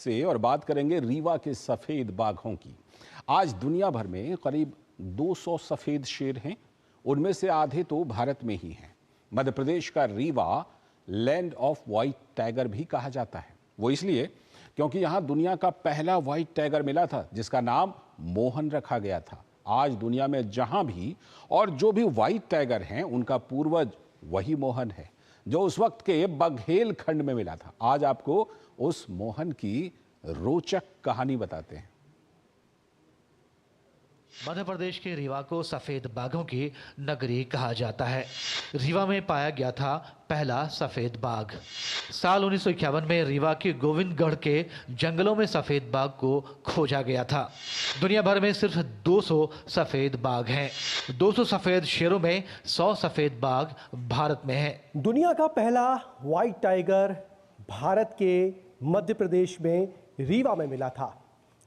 से और बात करेंगे रीवा के सफेद बाघों की। आज दुनिया भर में करीब 200 सफेद शेर हैं, उनमें से आधे तो भारत में ही हैं। मध्य प्रदेश का Rewa land of white tiger भी कहा जाता है। वो इसलिए क्योंकि यहां दुनिया का पहला व्हाइट टाइगर मिला था, जिसका नाम मोहन रखा गया था। आज दुनिया में जहां भी और जो भी व्हाइट टाइगर हैं, उनका पूर्वज वही मोहन है, जो उस वक्त के बघेल खंड में मिला था। आज आपको उस मोहन की रोचक कहानी बताते हैं। मध्य प्रदेश के रीवा को सफेद बाघों की नगरी कहा जाता है। रीवा में पाया गया था पहला सफेद बाघ। साल 1951 में रीवा के गोविंदगढ़ के जंगलों में सफेद बाघ को खोजा गया था। दुनिया भर में सिर्फ 200 सफेद बाघ हैं। 200 सफेद शेरों में 100 सफेद बाघ भारत में हैं। दुनिया का पहला व्हाइट टाइगर भारत के मध्य प्रदेश में रीवा में मिला था।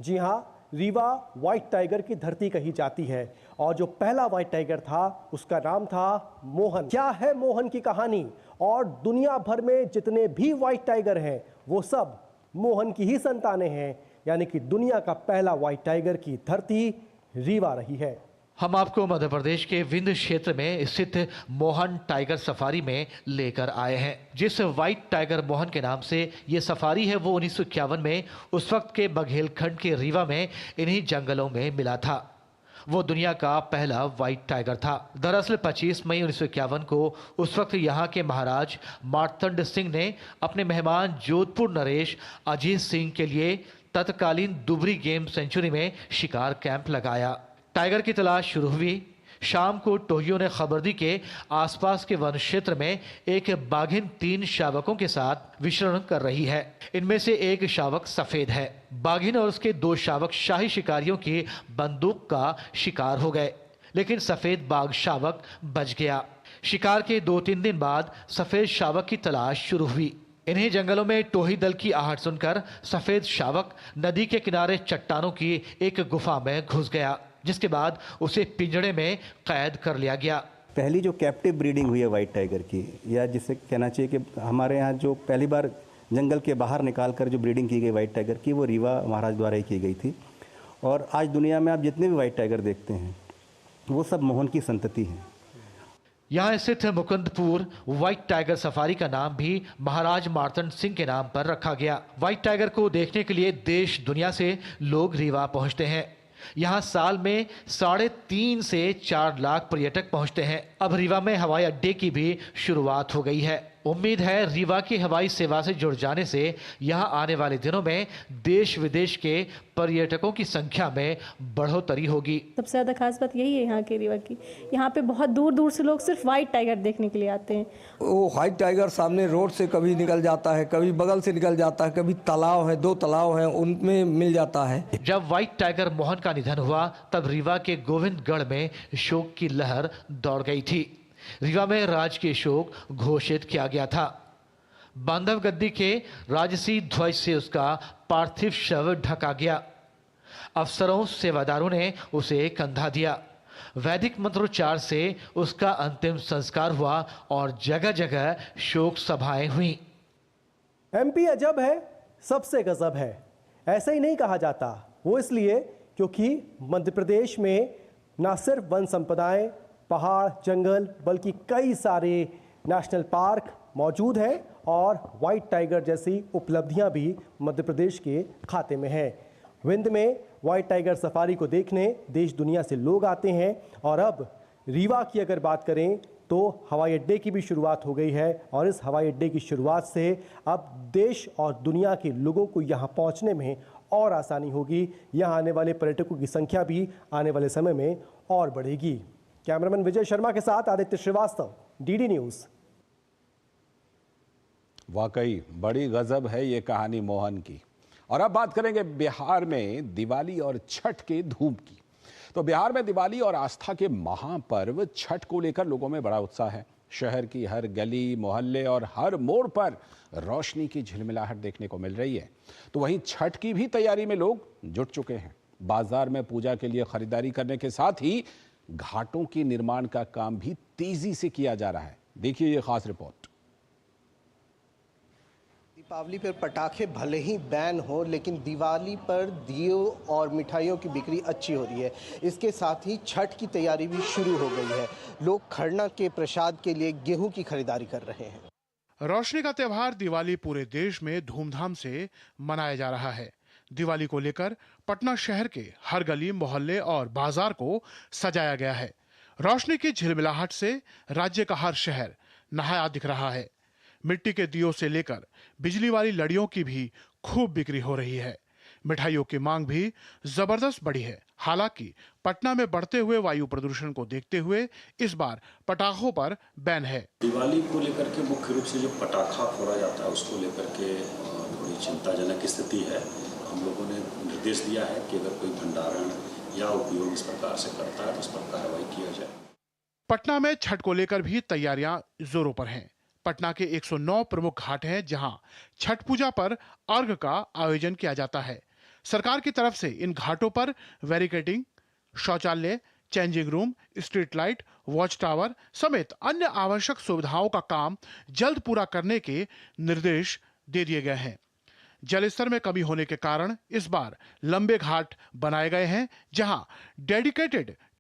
जी हाँ, रीवा व्हाइट टाइगर की धरती कही जाती है और जो पहला व्हाइट टाइगर था उसका नाम था मोहन। क्या है मोहन की कहानी? और दुनिया भर में जितने भी व्हाइट टाइगर हैं वो सब मोहन की ही संतानें हैं, यानी कि दुनिया का पहला व्हाइट टाइगर की धरती रीवा रही है। हम आपको मध्य प्रदेश के विंध्य क्षेत्र में स्थित मोहन टाइगर सफारी में लेकर आए हैं। जिस व्हाइट टाइगर मोहन के नाम से ये सफारी है, वो 1951 में उस वक्त के बघेलखंड के रीवा में इन्हीं जंगलों में मिला था। वो दुनिया का पहला व्हाइट टाइगर था। दरअसल 25 मई 1951 को उस वक्त यहाँ के महाराज मार्तंड सिंह ने अपने मेहमान जोधपुर नरेश अजीत सिंह के लिए तत्कालीन दुबरी गेम सेंचुरी में शिकार कैंप लगाया। टाइगर की तलाश शुरू हुई। शाम को टोहियों ने खबर दी कि आसपास के वन क्षेत्र में एक बाघिन 3 शावकों के साथ विचरण कर रही है। इनमें से एक शावक सफेद है। बाघिन और उसके 2 शावक शाही शिकारियों की बंदूक का शिकार हो गए, लेकिन सफेद बाघ शावक बच गया। शिकार के 2-3 दिन बाद सफेद शावक की तलाश शुरू हुई। इन्हीं जंगलों में टोही दल की आहट सुनकर सफेद शावक नदी के किनारे चट्टानों की एक गुफा में घुस गया, जिसके बाद उसे पिंजड़े में कैद कर लिया गया। पहली जो कैप्टिव ब्रीडिंग हुई है व्हाइट टाइगर की, या जिसे कहना चाहिए कि हमारे यहाँ जो पहली बार जंगल के बाहर निकाल कर जो ब्रीडिंग की गई व्हाइट टाइगर की, वो रीवा महाराज द्वारा ही की गई थी। और आज दुनिया में आप जितने भी व्हाइट टाइगर देखते हैं वो सब मोहन की संतति हैं। यहाँ स्थित मुकुंदपुर व्हाइट टाइगर सफारी का नाम भी महाराज मार्तंड सिंह के नाम पर रखा गया। व्हाइट टाइगर को देखने के लिए देश दुनिया से लोग रीवा पहुँचते हैं। यहाँ साल में 3.5 से 4 लाख पर्यटक पहुँचते हैं। अब रीवा में हवाई अड्डे की भी शुरुआत हो गई है। उम्मीद है रीवा की हवाई सेवा से जुड़ जाने से यहाँ आने वाले दिनों में देश विदेश के पर्यटकों की संख्या में बढ़ोतरी होगी। सबसे ज़्यादा खास बात यही है यहाँ के रीवा की, यहाँ पे बहुत दूर दूर से लोग सिर्फ व्हाइट टाइगर देखने के लिए आते हैं। वो व्हाइट टाइगर सामने रोड से कभी निकल जाता है, कभी बगल से निकल जाता है, कभी तालाब है, 2 तालाब हैं, उनमें मिल जाता है। जब व्हाइट टाइगर मोहन का निधन हुआ तब रीवा के गोविंदगढ़ में शोक की लहर दौड़ गई थी। रीवा में राजकीय शोक घोषित किया गया था। बांधव गद्दी के राजसी ध्वज से उसका पार्थिव शव ढका गया। अफसरों सेवादारों ने उसे कंधा दिया। वैदिक मंत्रोच्चार से उसका अंतिम संस्कार हुआ और जगह जगह शोक सभाएं हुई। एमपी अजब है, सबसे गजब है, ऐसा ही नहीं कहा जाता। वो इसलिए क्योंकि मध्य प्रदेश में न सिर्फ वन संपदाएं, पहाड़, जंगल, बल्कि कई सारे नेशनल पार्क मौजूद हैं और व्हाइट टाइगर जैसी उपलब्धियां भी मध्य प्रदेश के खाते में हैं। विंध्य में व्हाइट टाइगर सफारी को देखने देश दुनिया से लोग आते हैं और अब रीवा की अगर बात करें तो हवाई अड्डे की भी शुरुआत हो गई है और इस हवाई अड्डे की शुरुआत से अब देश और दुनिया के लोगों को यहाँ पहुँचने में और आसानी होगी। यहाँ आने वाले पर्यटकों की संख्या भी आने वाले समय में और बढ़ेगी। कैमरामैन विजय शर्मा के साथ आदित्य श्रीवास्तव, डीडी न्यूज़। वाकई बड़ी गजब है ये कहानी मोहन की। और अब बात करेंगे बिहार में दिवाली और छठ के धूम की। तो बिहार में दिवाली और आस्था के महापर्व छठ को लेकर लोगों में बड़ा उत्साह है। शहर की हर गली, मोहल्ले और हर मोड़ पर रोशनी की झिलमिलाहट देखने को मिल रही है। तो वहीं छठ की भी तैयारी में लोग जुट चुके हैं। बाजार में पूजा के लिए खरीदारी करने के साथ ही घाटों के निर्माण का काम भी तेजी से किया जा रहा है। देखिए ये खास रिपोर्ट। दीपावली पर पटाखे भले ही बैन हो, लेकिन दिवाली पर दियों और मिठाइयों की बिक्री अच्छी हो रही है। इसके साथ ही छठ की तैयारी भी शुरू हो गई है। लोग खरना के प्रसाद के लिए गेहूं की खरीदारी कर रहे हैं। रोशनी का त्योहार दिवाली पूरे देश में धूमधाम से मनाया जा रहा है। दिवाली को लेकर पटना शहर के हर गली, मोहल्ले और बाजार को सजाया गया है। रोशनी की झिलमिलाहट से राज्य का हर शहर नहाया दिख रहा है। मिट्टी के दियों से लेकर बिजली वाली लड़ियों की भी खूब बिक्री हो रही है। मिठाइयों की मांग भी जबरदस्त बढ़ी है। हालांकि पटना में बढ़ते हुए वायु प्रदूषण को देखते हुए इस बार पटाखों पर बैन है। दिवाली को लेकर के मुख्य रूप से जो पटाखा फोड़ा जाता है उसको लेकर के थोड़ी चिंताजनक स्थिति है। हम लोगों ने निर्देश दिया है कि अगर कोई भंडारण या उपयोग इस प्रकार से करता है तो उस पर कार्रवाई किया जाए। पटना में छठ को लेकर भी तैयारियां जोरों पर हैं। पटना के 109 प्रमुख घाट हैं जहां छठ पूजा पर अर्घ का आयोजन किया जाता है। सरकार की तरफ से इन घाटों पर बैरिकेडिंग, शौचालय, changing room, street light, watch tower समेत अन्य आवश्यक सुविधाओं का काम जल्द पूरा करने के निर्देश दे दिए गए हैं। जलस्तर में कमी होने के कारण इस बार लंबे घाट बनाए गए हैं जहां डेडिकेटेड